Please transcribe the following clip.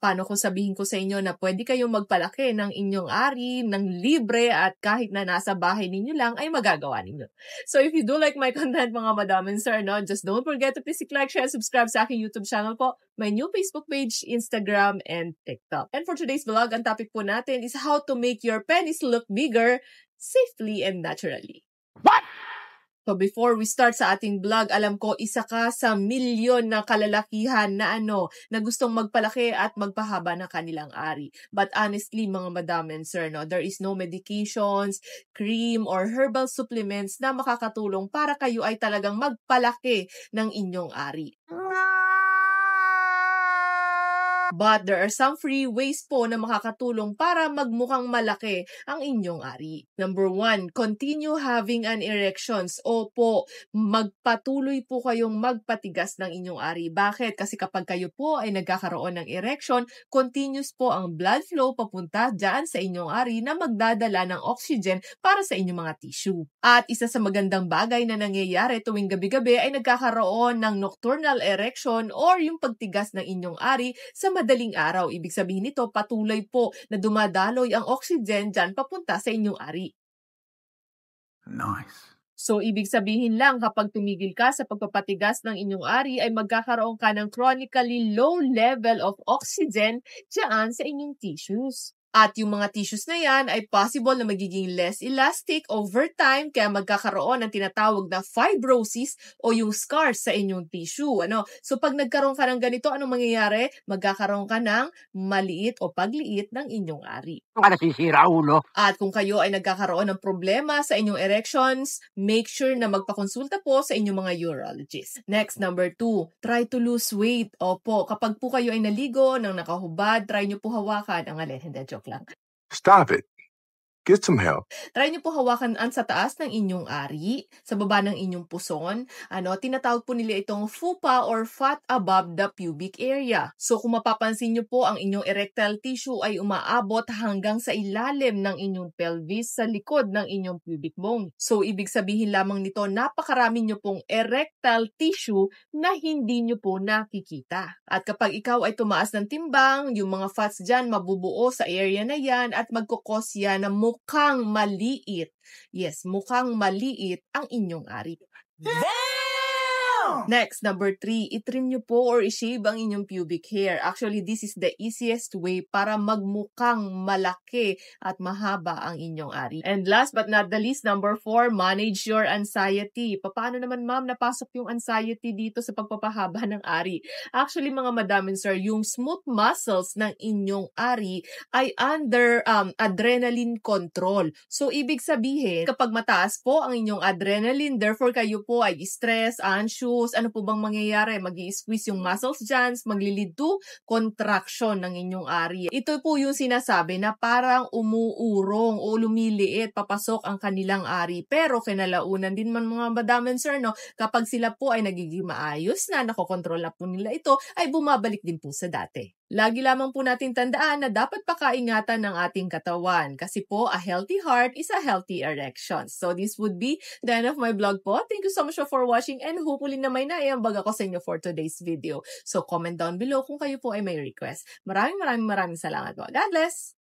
Paano kung sabihin ko sa inyo na pwede kayong magpalaki ng inyong ari ng libre at kahit na nasa bahay ninyo lang ay magagawa ninyo. So if you do like my content mga madam and sir, no, just don't forget to please like, share, subscribe sa aking YouTube channel po, my new Facebook page, Instagram, and TikTok. And for today's vlog, ang topic po natin is how to make your penis look bigger safely and naturally. What? So before we start sa ating vlog, alam ko isa ka sa milyon na kalalakihan na na gustong magpalaki at magpahaba ng kanilang ari. But honestly, mga madam and sir, no, there is no medications, cream, or herbal supplements na makakatulong para kayo ay talagang magpalaki ng inyong ari. But there are some free ways po na makakatulong para magmukhang malaki ang inyong ari. Number 1, continue having an erections. Opo, magpatuloy po kayong magpatigas ng inyong ari. Bakit? Kasi kapag kayo po ay nagkakaroon ng erection, continuous po ang blood flow papunta dyan sa inyong ari na magdadala ng oxygen para sa inyong mga tissue. At isa sa magandang bagay na nangyayari tuwing gabi-gabi ay nagkakaroon ng nocturnal erection or yung pagtigas ng inyong ari sa madaling araw. Ibig sabihin nito, patuloy po na dumadaloy ang oxygen dyan papunta sa inyong ari. Nice. So, ibig sabihin lang, kapag tumigil ka sa pagpapatigas ng inyong ari, ay magkakaroon ka ng chronically low level of oxygen dyan sa inyong tissues. At yung mga tissues na yan ay possible na magiging less elastic over time kaya magkakaroon ng tinatawag na fibrosis o yung scars sa inyong tissue. So pag nagkaroon ka ng ganito, anong mangyayari? Magkakaroon ka ng maliit o pagliit ng inyong ari. Nasisira ulo. At kung kayo ay nagkakaroon ng problema sa inyong erections, make sure na magpakonsulta po sa inyong mga urologist. Next, number 2, try to lose weight. Opo, kapag po kayo ay naligo ng nakahubad, try nyo po hawakan ang alin. Hindi, joke lang. Stop it. Get some help. Try nyo po hawakan sa taas ng inyong ari, sa baba ng inyong puson. Tinatawag po nila itong fupa or fat above the pubic area. So kung mapapansin nyo po, ang inyong erectile tissue ay umaabot hanggang sa ilalim ng inyong pelvis sa likod ng inyong pubic bone. So ibig sabihin lamang nito, napakarami nyo pong erectile tissue na hindi nyo po nakikita. At kapag ikaw ay tumaas ng timbang, yung mga fats dyan mabubuo sa area na yan at magkukos yan na mukhang maliit. Yes, mukhang maliit ang inyong ari. Next, number 3, itrim nyo po or i-shave ang inyong pubic hair. Actually, this is the easiest way para magmukhang malaki at mahaba ang inyong ari. And last but not the least, number 4, manage your anxiety. Paano naman ma'am napasok yung anxiety dito sa pagpapahaba ng ari? Actually, mga madam and sir, yung smooth muscles ng inyong ari ay under adrenaline control. So, ibig sabihin, kapag mataas po ang inyong adrenaline, therefore kayo po ay stress, anxious, ano po bang mangyayari? Mag-i-squeeze yung muscles dyan, maglilid to contraction ng inyong ari. Ito po yung sinasabi na parang umuurong o lumiliit, papasok ang kanilang ari. Pero kinalaunan din man mga madam and sir, kapag sila po ay nagiging maayos na, nakokontrol na po nila ito, ay bumabalik din po sa dati. Lagi lamang po natin tandaan na dapat pakaingatan ng ating katawan kasi po a healthy heart is a healthy erection. So this would be the end of my vlog po. Thank you so much for watching and hopefully na may naiambag ako sa inyo for today's video. So comment down below kung kayo po ay may request. Maraming salamat po. God bless!